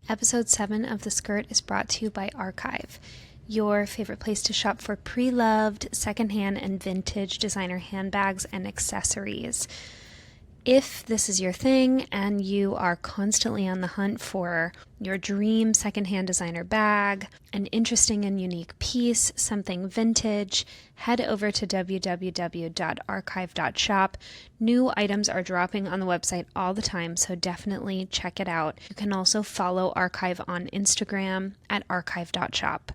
Episode 7 of The Skirt is brought to you by Archive, your favorite place to shop for pre-loved, secondhand, and vintage designer handbags and accessories. If this is your thing and you are constantly on the hunt for your dream secondhand designer bag, an interesting and unique piece, something vintage, head over to www.archive.shop. New items are dropping on the website all the time, so definitely check it out. You can also follow Archive on Instagram at archive.shop.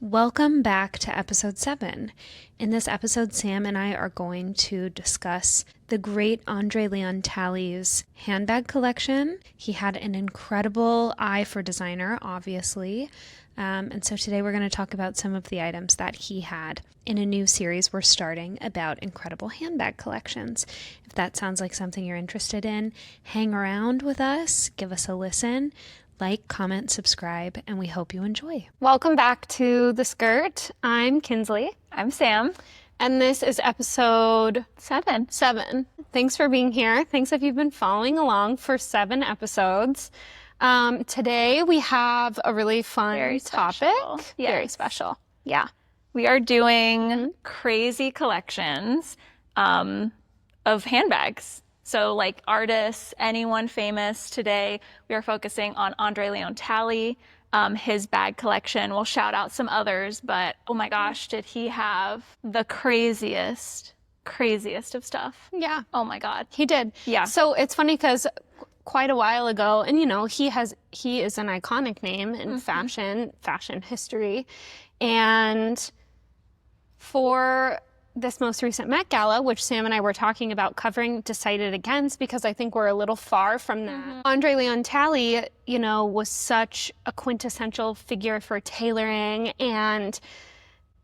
Welcome back to episode 7. In this episode, Sam and I are going to discuss the great Andre Leon Talley's handbag collection. He had an incredible eye for designer, obviously. And so today we're going to talk about some of the items that he had in a new series we're starting about incredible handbag collections. If that sounds like something you're interested in, hang around with us, give us a listen. Like, comment, subscribe, and we hope you enjoy. Welcome back to The Skirt. I'm Kinsley. I'm Sam. And this is episode 7. Thanks for being here. Thanks if you've been following along for 7 episodes. Today we have a really fun topic. Yes. Very special. Yeah. We are doing crazy collections of handbags. So like artists, anyone famous. Today we are focusing on Andre Leon Talley, his bag collection. We'll shout out some others, but oh my gosh, did he have the craziest of stuff. Yeah. Oh my God. He did. Yeah. So it's funny because quite a while ago, and you know, he is an iconic name in fashion history. And for this most recent Met Gala, which Sam and I were talking about covering, decided against because I think we're a little far from that. Andre Leon Talley, you know, was such a quintessential figure for tailoring and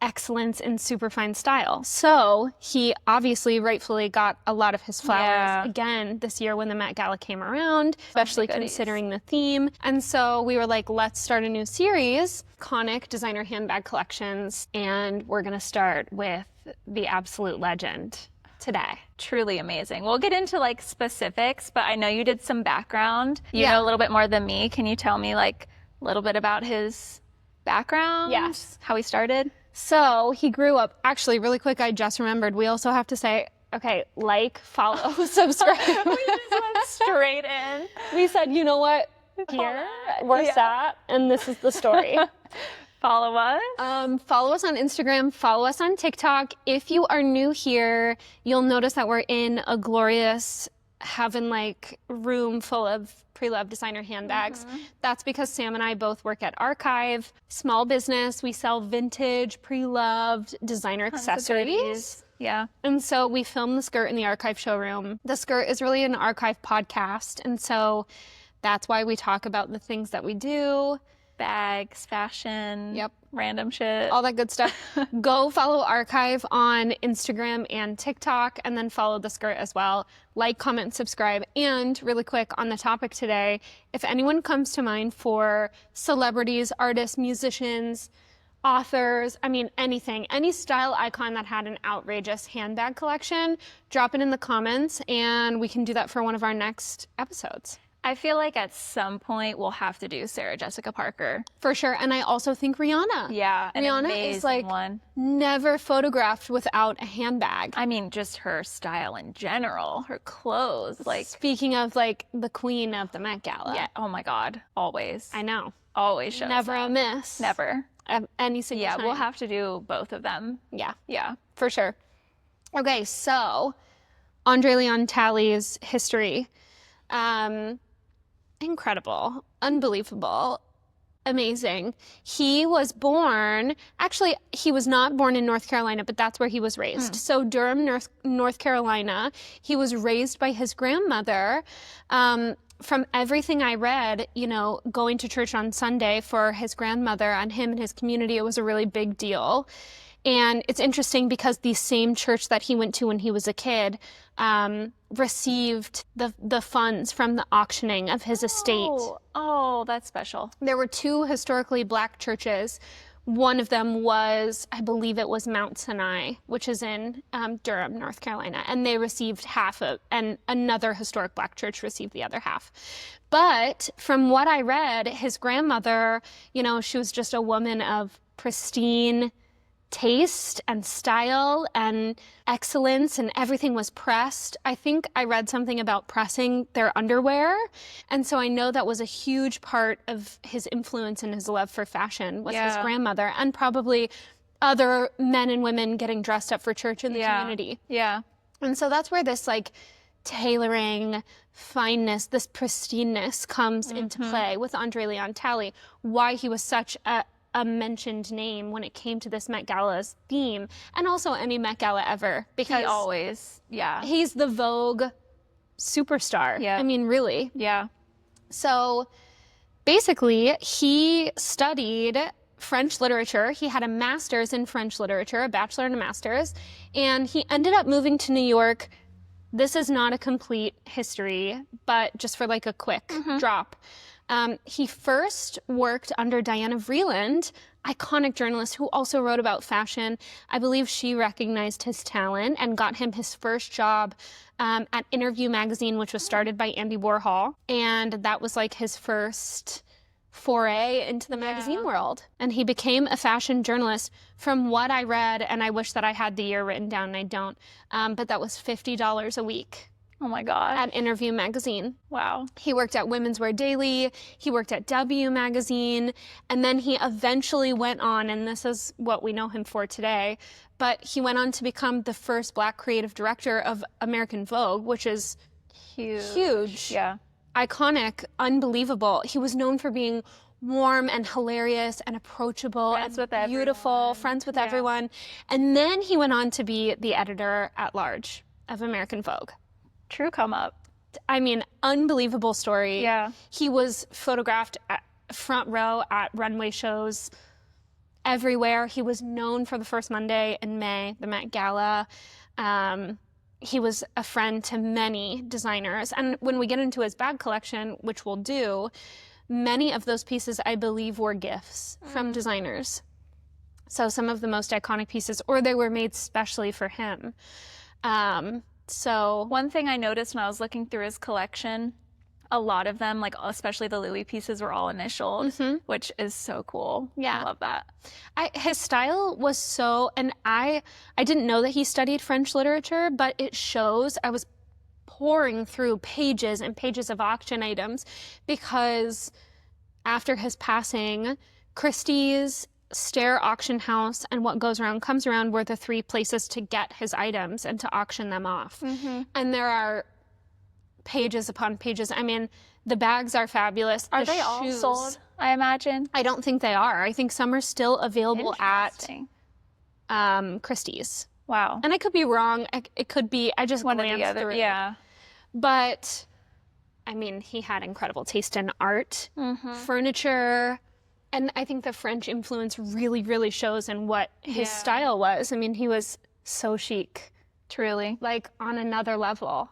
excellence in superfine style. So he obviously rightfully got a lot of his flowers again this year when the Met Gala came around, especially considering the theme. And so we were like, let's start a new series, iconic designer handbag collections, and we're gonna start with the absolute legend today. Truly amazing. We'll get into like specifics, but I know you did some background. You know a little bit more than me. Can you tell me like a little bit about his background? Yes. How he started? So he grew up, actually really quick, I just remembered, we also have to say, okay, like, follow, subscribe. We just went straight in. We said, you know what, here, we're sat, and this is the story. Follow us. Follow us on Instagram, follow us on TikTok. If you are new here, you'll notice that we're in a glorious heaven-like room full of pre-loved designer handbags. That's because Sam and I both work at Archive, small business. We sell vintage, pre-loved designer accessories. Yeah. And so we filmed The Skirt in the Archive showroom. The Skirt is really an Archive podcast, and so that's why we talk about the things that we do. Bags, fashion, random shit. All that good stuff. Go follow Archive on Instagram and TikTok, and then follow The Skirt as well. Like, comment, subscribe. And really quick on the topic today, if anyone comes to mind for celebrities, artists, musicians, authors, I mean anything, any style icon that had an outrageous handbag collection, drop it in the comments and we can do that for one of our next episodes. I feel like at some point we'll have to do Sarah Jessica Parker. For sure. And I also think Rihanna. Yeah, Rihanna is like never photographed without a handbag. I mean, just her style in general, her clothes. Like, speaking of like the queen of the Met Gala. Yeah. Oh my God. Always. I know. Always shows never up. a miss. Never. Any single time. Yeah, we'll have to do both of them. Yeah. Yeah. For sure. Okay, so Andre Leon Talley's history. Incredible, unbelievable, amazing. He was born, actually, he was not born in North Carolina, but that's where he was raised. So Durham, North Carolina, he was raised by his grandmother. From everything I read, you know, going to church on Sunday for his grandmother and him and his community, it was a really big deal. And it's interesting because the same church that he went to when he was a kid received the funds from the auctioning of his estate. Oh, that's special. There were 2 historically black churches One of them was, I believe it was Mount Sinai, which is in Durham, North Carolina, and they received half of, and another historic Black church received the other half. But from what I read, his grandmother, you know, she was just a woman of pristine taste and style and excellence, and everything was pressed. I think I read something about pressing their underwear, and so I know that was a huge part of his influence and his love for fashion was his grandmother, and probably other men and women getting dressed up for church in the community. Yeah. And so that's where this like tailoring, fineness, this pristineness comes into play with Andre Leon Talley, why he was such a mentioned name when it came to this Met Gala's theme, and also any Met Gala ever, because He always, he's the Vogue superstar. Yeah. I mean, really. Yeah. So basically, he studied French literature. He had a master's in French literature, a bachelor and a master's, and he ended up moving to New York. This is not a complete history, but just for like a quick drop. He first worked under Diana Vreeland, iconic journalist who also wrote about fashion. I believe she recognized his talent and got him his first job at Interview magazine, which was started by Andy Warhol. And that was like his first foray into the magazine world. And he became a fashion journalist. From what I read, and I wish that I had the year written down and I don't, but that was $50 a week. Oh my God. At Interview magazine. Wow. He worked at Women's Wear Daily, he worked at W magazine, and then he eventually went on, and this is what we know him for today, but he went on to become the first Black creative director of American Vogue, which is huge. Yeah. Iconic, unbelievable. He was known for being warm and hilarious and approachable Friends and with beautiful, everyone. friends with everyone. And then he went on to be the editor at large of American Vogue. True come up. I mean, unbelievable story. Yeah. He was photographed at front row at runway shows everywhere. He was known for the first Monday in May, the Met Gala. He was a friend to many designers. And when we get into his bag collection, which we'll do, many of those pieces, I believe, were gifts from designers. So some of the most iconic pieces, or they were made specially for him. So one thing I noticed when I was looking through his collection, a lot of them, like especially the Louis pieces, were all initialed, which is so cool. Yeah. I love that. His style was so, and I didn't know that he studied French literature, but it shows. I was pouring through pages and pages of auction items because after his passing, Christie's, Stair Auction House, and What Goes Around Comes Around were the three places to get his items and to auction them off. And there are pages upon pages. I mean, the bags are fabulous. Are The they all shoes, sold, I imagine? I don't think they are. I think some are still available at Interesting. Christie's. Wow. And I could be wrong. It could be, I just One or the glanced other. through it. Yeah. But, I mean, he had incredible taste in art, furniture, and I think the French influence really, really shows in what his style was. I mean, he was so chic. Truly. Like, on another level.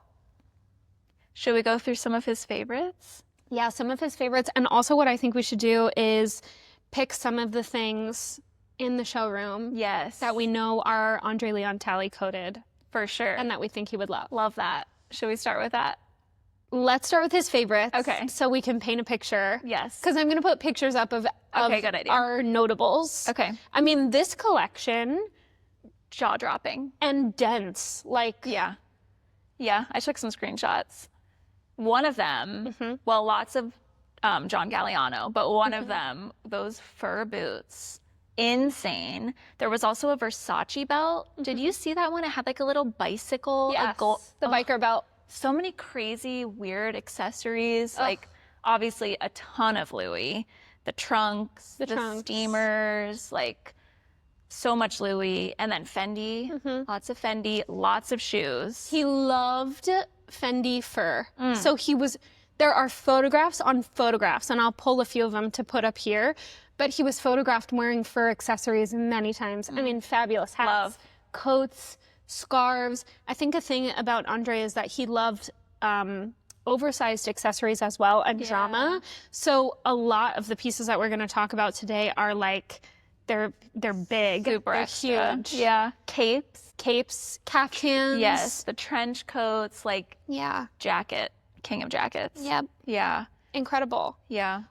Should we go through some of his favorites? Yeah, some of his favorites. And also what I think we should do is pick some of the things in the showroom Yes. that we know are Andre Leon Talley coded For sure. and that we think he would love. Love that. Should we start with that? Let's start with his favorites. Okay. So we can paint a picture. Yes. Because I'm going to put pictures up of good idea. our notables. Okay. I mean, this collection Jaw-dropping. and dense. Like, Yeah. Yeah, I took some screenshots. One of them, well, lots of John Galliano, but one of them, those fur boots, insane. There was also a Versace belt. Did you see that one? It had like a little bicycle. yes, the biker belt. So many crazy, weird accessories. Like, obviously, a ton of Louis. The trunks, the trunks. steamers, like, so much Louis. And then Fendi, lots of Fendi, lots of shoes. He loved Fendi fur. So there are photographs on photographs, and I'll pull a few of them to put up here, but he was photographed wearing fur accessories many times. I mean, fabulous hats, Love. coats, scarves. I think a thing about Andre is that he loved oversized accessories as well and drama. So a lot of the pieces that we're going to talk about today are like they're big. Super they're extra. huge. Yeah. Capes, caftans. Yes. The trench coats, like Yeah. jacket, king of jackets. Yep. Yeah. Incredible. Yeah.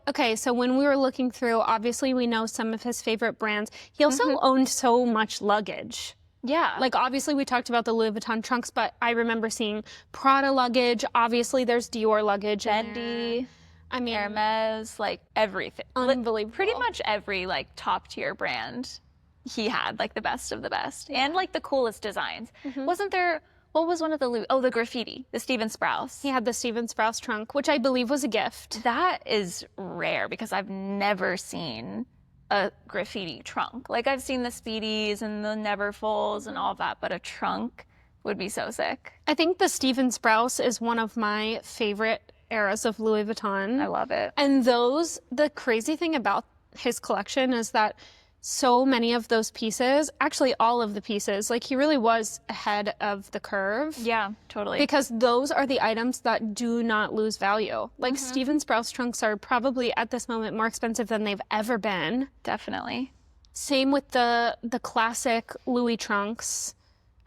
Okay, so when we were looking through, obviously we know some of his favorite brands. He also owned so much luggage. Yeah. Like, obviously we talked about the Louis Vuitton trunks, but I remember seeing Prada luggage. Obviously there's Dior luggage in there. Fendi, I mean, Hermes, like everything. unbelievable. Pretty much every like top tier brand he had, like the best of the best. And like the coolest designs. Wasn't there, what was one of the, the graffiti, the Steven Sprouse. He had the Steven Sprouse trunk, which I believe was a gift. That is rare because I've never seen a graffiti trunk. Like I've seen the Speedies and the Neverfulls and all that, but a trunk would be so sick. I think the Steven Sprouse is one of my favorite eras of Louis Vuitton. I love it. And the crazy thing about his collection is that so many of those pieces, actually all of the pieces, like he really was ahead of the curve. Yeah, totally. Because those are the items that do not lose value. Like Steven Sprouse trunks are probably at this moment more expensive than they've ever been. Definitely. Same with the classic Louis trunks.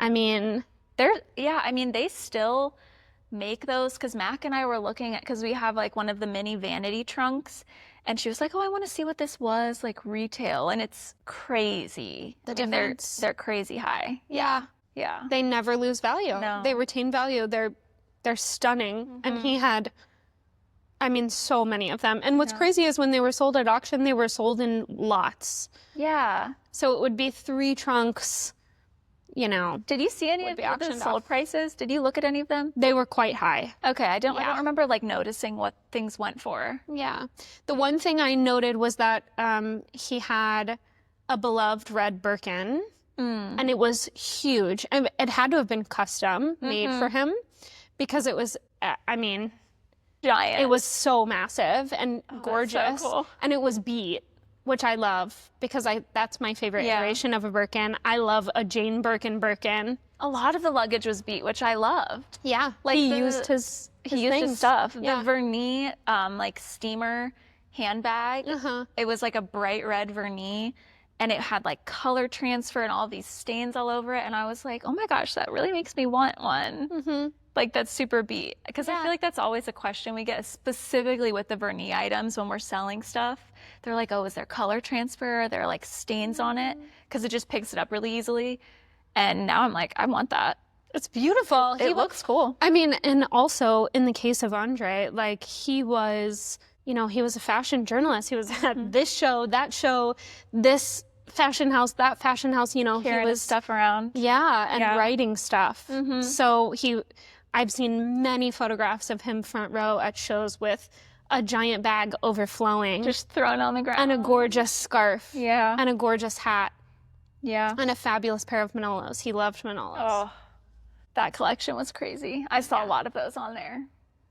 I mean, they still make those, because Mac and I were looking at, because we have like one of the mini vanity trunks, and she was like, oh, I want to see what this was like retail, and it's crazy. difference. They're crazy high. yeah, Yeah. they never lose value. No. They retain value. They're stunning. And he had, I mean, so many of them. And what's crazy is when they were sold at auction, they were sold in lots. Yeah. So it would be 3 trunks, you know. Did you see any Would of be the auctioned sold off. prices? Did you look at any of them? They were quite high. Okay, I don't Yeah. remember like noticing what things went for. Yeah. The one thing I noted was that he had a beloved red Birkin, and it was huge. And it had to have been custom made for him because it was, I mean, Giant. it was so massive and gorgeous. so cool. And it was beat, which I love because that's my favorite iteration of a Birkin. I love a Jane Birkin. A lot of the luggage was beat, which I loved. Yeah. Like he the- used his He used his things. stuff. Yeah. The Vernis, like steamer handbag. It was like a bright red Vernis, and it had like color transfer and all these stains all over it. And I was like, oh my gosh, that really makes me want one. Like that's super beat. Because I feel like that's always a question we get, specifically with the Vernis items when we're selling stuff. They're like, oh, is there color transfer? Are there like stains on it? Because it just picks it up really easily. And now I'm like, I want that. It's beautiful. It looks cool. I mean, and also in the case of Andre, like he was, you know, he was a fashion journalist. He was at this show, that show, this fashion house, that fashion house, you know, Carrying he his was stuff around. Yeah, and Yeah. writing stuff. So I've seen many photographs of him front row at shows with a giant bag overflowing Just thrown on the ground. and a gorgeous scarf Yeah. and a gorgeous hat Yeah. and a fabulous pair of Manolos. He loved Manolos. Oh, that collection was crazy. I saw a lot of those on there.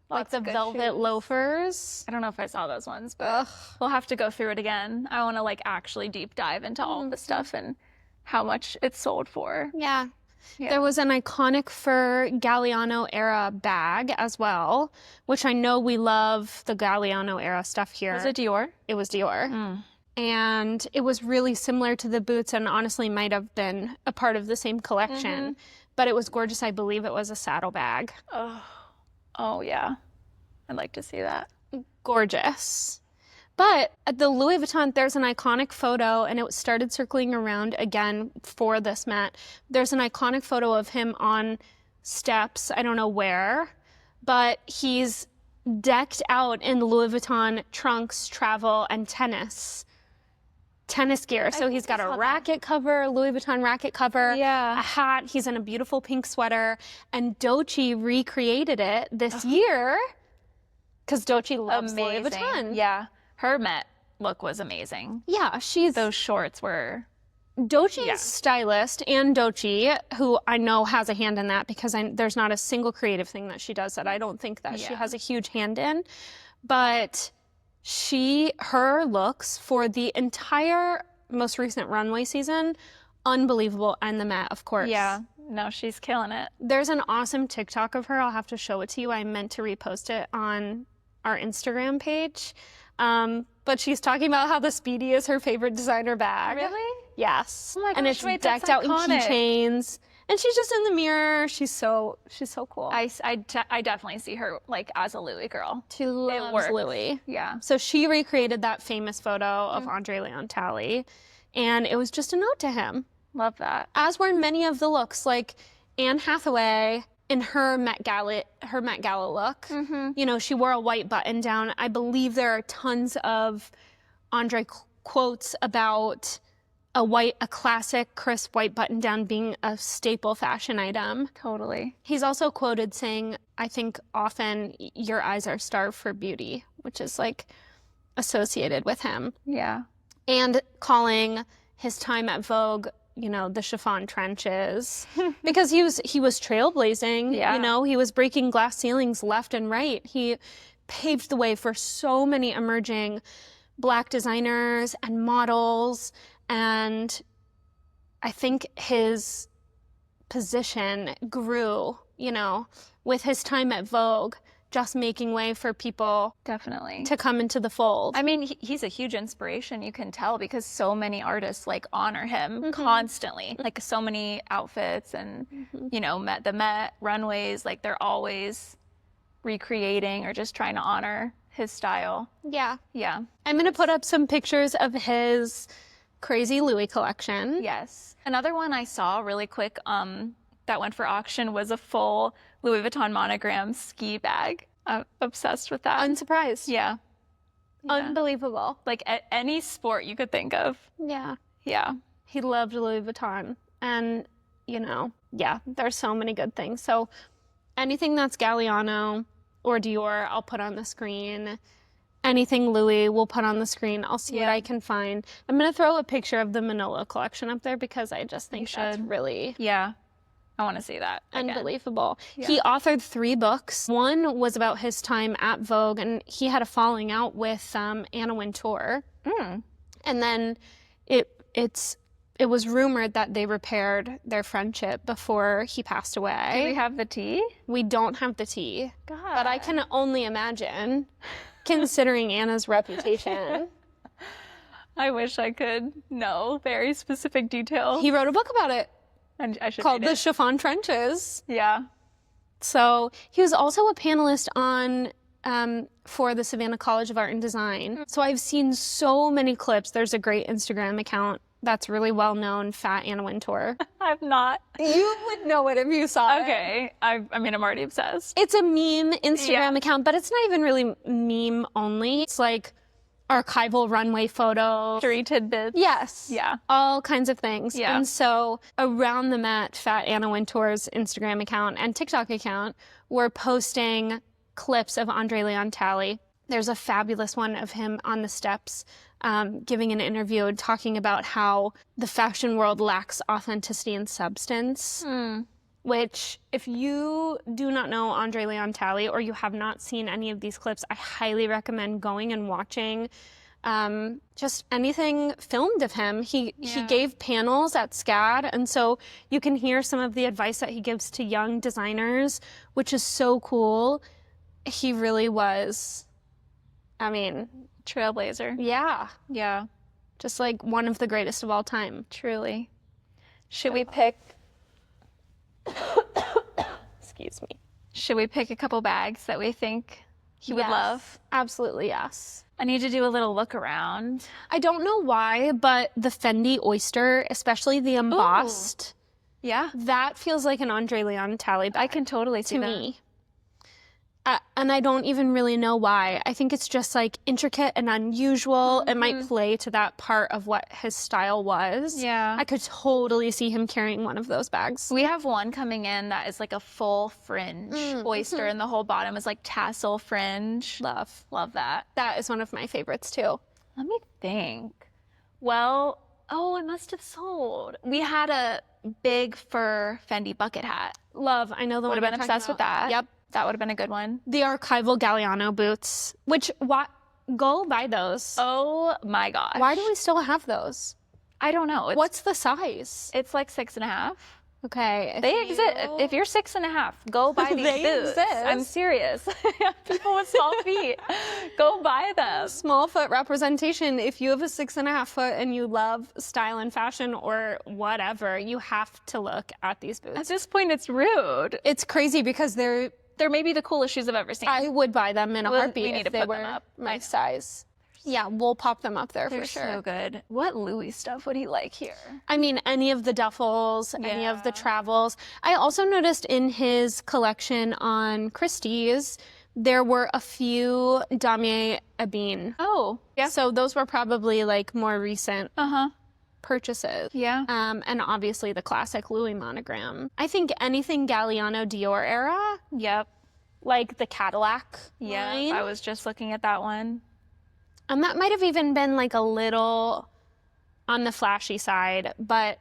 Like Lots the of good velvet shoes. loafers. I don't know if I saw those ones, but we'll have to go through it again. I want to like actually deep dive into all the stuff and how much it's sold for. Yeah. Yeah. There was an iconic fur Galliano era bag as well, which I know we love the Galliano era stuff here. Was it Dior? It was Dior. And it was really similar to the boots and honestly might have been a part of the same collection. But it was gorgeous. I believe it was a saddlebag. Oh yeah. I'd like to see that. Gorgeous. But at the Louis Vuitton, there's an iconic photo, and it started circling around again for this Met. There's an iconic photo of him on steps, I don't know where, but he's decked out in Louis Vuitton trunks, travel, and tennis gear. So he's got a racket cover, Louis Vuitton racket cover, Yeah. a hat. He's in a beautiful pink sweater, and Doechii recreated it this year because Doechii loves Louis Vuitton. Yeah. Her Met look was amazing. Yeah, she's Those shorts were Doechii's stylist, and Doechii, who I know has a hand in that because there's not a single creative thing that she does that I don't think that she has a huge hand in. But her looks for the entire most recent runway season, unbelievable, and the Met, of course. Yeah. No, she's killing it. There's an awesome TikTok of her. I'll have to show it to you. I meant to repost it on our Instagram page. But she's talking about how the Speedy is her favorite designer bag. Really? Yes. Oh my And gosh, it's wait, that's decked out in iconic. keychains. And she's just in the mirror. She's so cool. I definitely see her like as a Louis girl. She loves works. Louis. Yeah. So she recreated that famous photo of Andre Leon Talley, and it was just a note to him. Love that. As were many of the looks, like Anne Hathaway in her Met Gala look. You know, she wore a white button down. I believe there are tons of Andre quotes about a classic crisp white button down being a staple fashion item. Totally. He's also quoted saying, I think often your eyes are starved for beauty, which is like associated with him. Yeah. And calling his time at Vogue, you know, the chiffon trenches, because he was trailblazing. Yeah. You know, he was breaking glass ceilings left and right. He paved the way for so many emerging Black designers and models, and I think his position grew, you know, with his time at Vogue, just making way for people Definitely. to come into the fold. I mean, he's a huge inspiration, you can tell, because so many artists like honor him constantly. Like so many outfits and, you know, the Met runways, like they're always recreating or just trying to honor his style. Yeah. Yeah. I'm going to put up some pictures of his crazy Louis collection. Yes. Another one I saw really quick that went for auction was a full Louis Vuitton monogram ski bag. I'm obsessed with that. Unsurprised. Yeah. Unbelievable. Like any sport you could think of. Yeah. Yeah. He loved Louis Vuitton. And, you know, yeah, there's so many good things. So anything that's Galliano or Dior, I'll put on the screen. Anything Louis, we'll put on the screen. I'll see what I can find. I'm going to throw a picture of the Manolo collection up there because I just think that's really Yeah. I want to see that again. unbelievable. He authored 3 books. One was about his time at Vogue, and he had a falling out with Anna Wintour. And then it was rumored that they repaired their friendship before he passed away. Do we have the tea? We don't have the tea. God. But I can only imagine, considering Anna's reputation. I wish I could know very specific details. He wrote a book about it And I should called read The it. Chiffon Trenches. Yeah. So he was also a panelist on for the Savannah College of Art and Design. So I've seen so many clips. There's a great Instagram account that's really well known, Fat Anna Wintour. I've not. You would know it if you saw it. Okay. I mean, I'm already obsessed. It's a meme Instagram account, but it's not even really meme only. It's like archival runway photos. History tidbits. Yes. Yeah. All kinds of things. Yeah. And so around the Met, Fat Anna Wintour's Instagram account and TikTok account were posting clips of Andre Leon Talley. There's a fabulous one of him on the steps giving an interview and talking about how the fashion world lacks authenticity and substance. Which, if you do not know Andre Leon Talley or you have not seen any of these clips, I highly recommend going and watching just anything filmed of him. He gave panels at SCAD, and so you can hear some of the advice that he gives to young designers, which is so cool. He really was, I mean, Trailblazer. yeah, Yeah. just like one of the greatest of all time. Truly. Should we pick Excuse me. Should we pick a couple bags that we think he would Yes. love? Absolutely, yes. I need to do a little look around. I don't know why, but the Fendi Oyster, especially the embossed, Yeah. that feels like an Andre Leon Talley bag I can totally see to that. me. And I don't even really know why. I think it's just like intricate and unusual. It might play to that part of what his style was. Yeah. I could totally see him carrying one of those bags. We have one coming in that is like a full fringe oyster, and the whole bottom is like tassel fringe. Love. Love that. That is one of my favorites too. Let me think. Well, oh, it must have sold. We had a big fur Fendi bucket hat. Love. I know the Would one have been you're talking obsessed with about. that. Yep. That would have been a good one. The archival Galliano boots, which go buy those. Oh my gosh. Why do we still have those? I don't know. What's the size? It's like 6.5. Okay. They exist. If you're 6.5, go buy these They boots. exist. I'm serious. People with small feet, go buy them. Small foot representation. If you have a 6.5 foot and you love style and fashion or whatever, you have to look at these boots. At this point, it's rude. It's crazy because they're may be the coolest shoes I've ever seen. I would buy them in a heartbeat we need if to they put were them up. my size. Yeah, we'll pop them up there They're for sure. so good. What Louis stuff would he like here? I mean, any of the duffels, any of the Yeah. travels. I also noticed in his collection on Christie's, there were a few Damier Ebene. Oh, yeah. So those were probably like more recent purchases. Yeah. And obviously the classic Louis monogram. I think anything Galliano Dior era, Yep. like the Cadillac Yeah. line. I was just looking at that one. And that might have even been like a little on the flashy side, but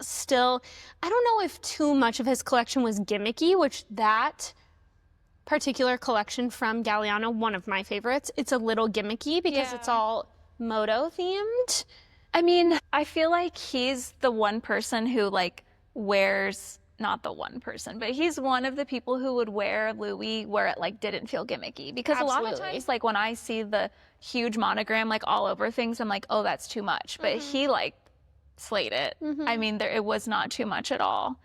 still, I don't know if too much of his collection was gimmicky, which that particular collection from Galliano, one of my favorites, it's a little gimmicky because it's all moto themed. I mean, I feel like he's the one person who like wears, not the one person, but he's one of the people who would wear Louis where it like didn't feel gimmicky. Because a lot of Absolutely. times, like when I see the huge monogram like all over things, I'm like, oh, that's too much. But he like slayed it. I mean, it was not too much at all.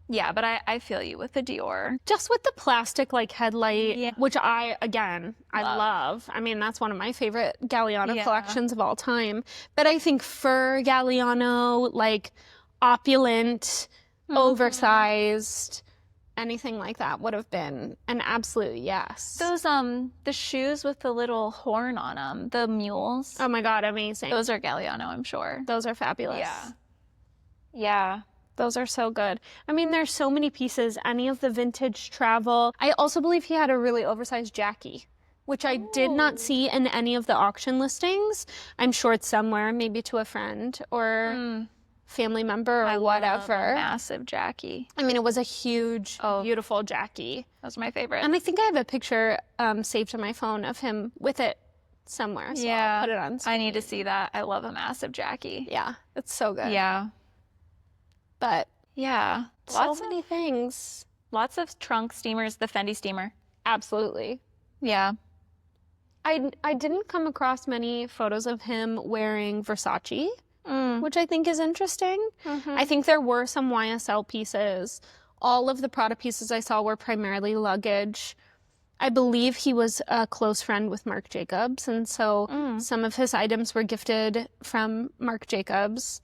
Yeah, but I feel you with the Dior. Just with the plastic like headlight, Yeah. which I love. I mean, that's one of my favorite Galliano collections of all time. But I think fur Galliano, like opulent, oversized, anything like that would have been an absolute yes. Those the shoes with the little horn on them, the mules. Oh my God, amazing. Those are Galliano, I'm sure. Those are fabulous. Yeah. Yeah. Those are so good. I mean, there's so many pieces, any of the vintage travel. I also believe he had a really oversized Jackie, which I did not see in any of the auction listings. I'm sure it's somewhere, maybe to a friend or family member or whatever. Massive Jackie. I mean, it was a huge, beautiful Jackie. That was my favorite. And I think I have a picture saved to my phone of him with it somewhere. So I'll put it on screen. I need to see that. I love a massive Jackie. Yeah, it's so good. Yeah. But Yeah. so many things. Lots of trunk steamers, the Fendi steamer. Absolutely. Yeah. I didn't come across many photos of him wearing Versace, which I think is interesting. I think there were some YSL pieces. All of the Prada pieces I saw were primarily luggage. I believe he was a close friend with Marc Jacobs, and so some of his items were gifted from Marc Jacobs.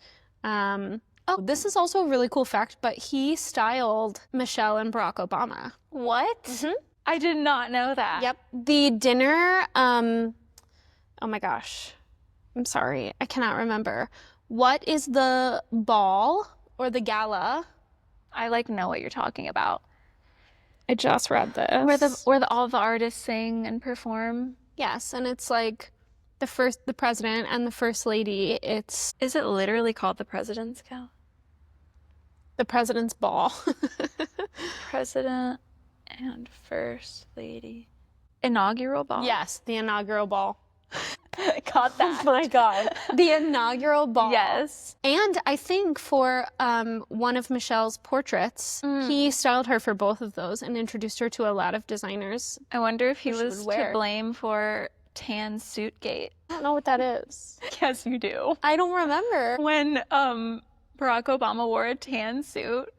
This is also a really cool fact, but he styled Michelle and Barack Obama. What? I did not know that. Yep. The dinner, oh my gosh. I'm sorry. I cannot remember. What is the ball or the gala? I like know what you're talking about. I just read this. Where all the artists sing and perform. Yes, and it's like the president and the first lady. It's Is it literally called the President's Gala? the president's ball. President and First Lady. Inaugural ball? Yes, the inaugural ball. Got that. Oh my God. The inaugural ball. Yes. And I think for one of Michelle's portraits, he styled her for both of those and introduced her to a lot of designers. I wonder if he She was would wear. to blame for tan suit gate. I don't know what that is. Yes, you do. I don't remember. When Barack Obama wore a tan suit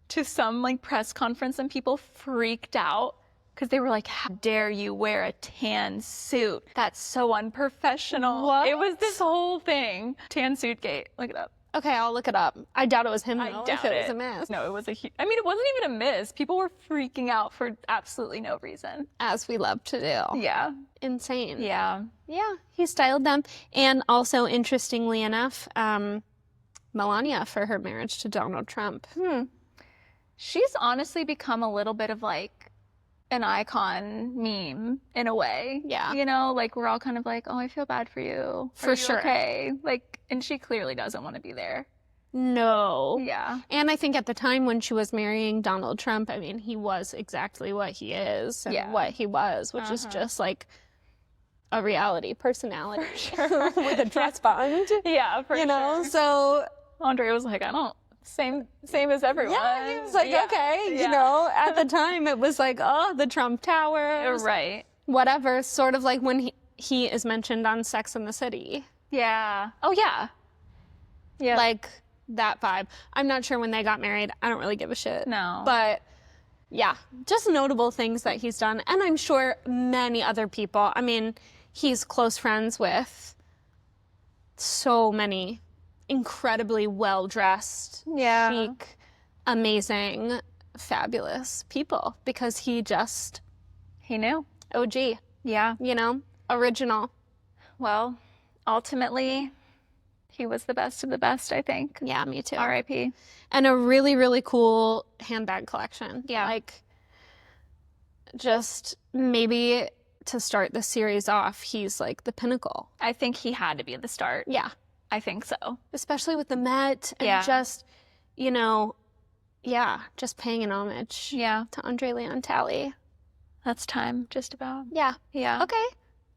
to some like press conference and people freaked out because they were like, how dare you wear a tan suit? That's so unprofessional. What? It was this whole thing. Tan suit gate. Look it up. Okay, I'll look it up. I doubt it was him, though, if it was a miss. No, it was I mean, it wasn't even a miss. People were freaking out for absolutely no reason. As we love to do. Yeah. Insane. Yeah. Yeah, he styled them. And also, interestingly enough, Melania for her marriage to Donald Trump. She's honestly become a little bit of like an icon meme in a way. Yeah. You know, like we're all kind of like, oh, I feel bad for you. For Are you sure. Okay. Like, and she clearly doesn't want to be there. No. Yeah. And I think at the time when she was marrying Donald Trump, I mean, he was exactly what he is and what he was, which is just like a reality personality with a dress bond. Yeah, for You know, sure. so Andre was like, I don't Same as everyone. Yeah, he was like, Yeah. okay, Yeah. you know, at the time it was like, oh, the Trump Towers, Right. whatever, sort of like when he is mentioned on Sex and the City. Yeah. Oh, yeah. Yeah. Like that vibe. I'm not sure when they got married. I don't really give a shit. No. But yeah, just notable things that he's done. And I'm sure many other people. I mean, he's close friends with so many incredibly well-dressed, Yeah. chic, amazing, fabulous people because he knew. OG, Yeah. you know, original. Well, ultimately, he was the best of the best, I think. Yeah, me too. R.I.P. And a really, really cool handbag collection. Yeah. Like, just maybe to start the series off, he's like the pinnacle. I think he had to be the start. Yeah. I think so. Especially with the Met and Yeah. just, you know, yeah, just paying an homage Yeah. to Andre Leon Talley. That's time, just about. Yeah. Yeah. Okay.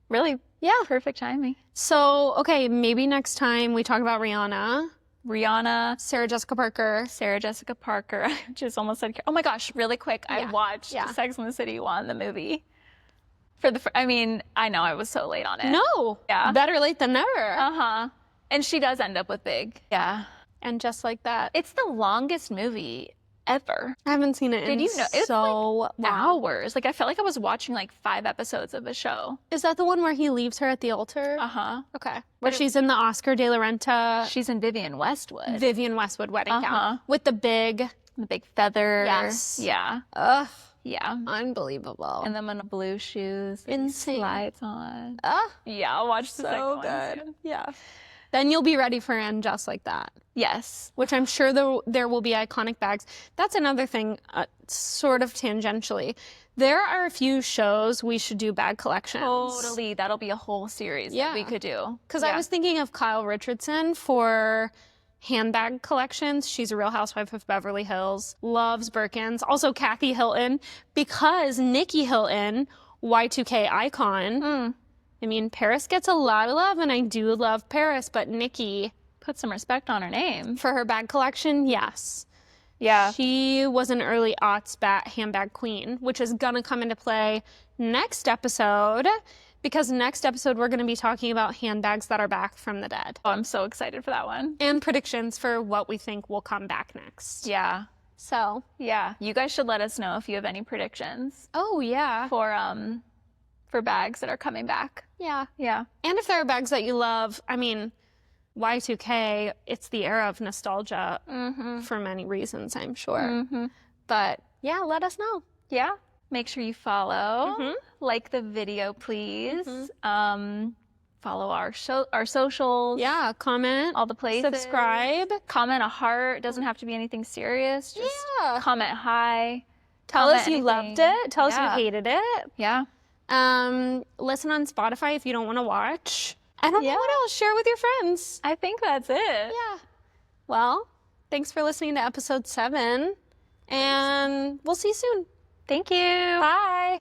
Really Yeah. perfect timing. So, okay, maybe next time we talk about Rihanna, Rihanna, Sarah Jessica Parker. Sarah Jessica Parker. I just almost said, oh my gosh, really quick. I Yeah. watched Yeah. Sex and the City 1, the movie. I mean, I know I was so late on it. No. Yeah. Better late than never. Uh-huh. And she does end up with Big. Yeah. And just like that. It's the longest movie ever. I haven't seen it in Did you know? It's so long. Hours. Like, I felt like I was watching like 5 episodes of a show. Is that the one where he leaves her at the altar? Uh-huh. Okay. Where she's in the Oscar de la Renta She's in Vivian Westwood. Vivian Westwood wedding Uh-huh. gown with the big, The big feather. Yes. Yeah. ugh, Yeah. unbelievable. And then on blue shoes. that he Insane. Slides on. Ugh, Yeah, I'll watch the second so one good. soon. Yeah. Then you'll be ready for And Just Like That, Yes. which I'm sure there will be iconic bags. That's another thing, sort of tangentially. There are a few shows we should do bag collections. Totally. That'll be a whole series that we Yeah. could do. Because I was thinking of Kyle Richardson for handbag collections. She's a Real Housewife of Beverly Hills, loves Birkins. Also Kathy Hilton, because Nikki Hilton, Y2K icon. I mean, Paris gets a lot of love, and I do love Paris, but Nikki, Put some respect on her name. for her bag collection, yes. Yeah. She was an early aughts handbag queen, which is going to come into play next episode, because next episode we're going to be talking about handbags that are back from the dead. Oh, I'm so excited for that one. And predictions for what we think will come back next. Yeah. So, Yeah. You guys should let us know if you have any predictions oh yeah. for bags that are coming back. Yeah. Yeah. And if there are bags that you love, I mean, Y2K, it's the era of nostalgia for many reasons, I'm sure. But yeah, let us know. Yeah. Make sure you follow. Like the video, please. Follow our socials. Yeah, comment, All the places. subscribe. Comment a heart. Doesn't have to be anything serious. Just Yeah. comment hi. Tell comment us you anything. loved it. Tell us Yeah. you hated it. Yeah. Listen on Spotify if you don't want to watch. I don't know Yeah. what else. Share with your friends. I think that's it. Yeah. Well, thanks for listening to episode 7, and we'll see you soon. Thank you. Bye.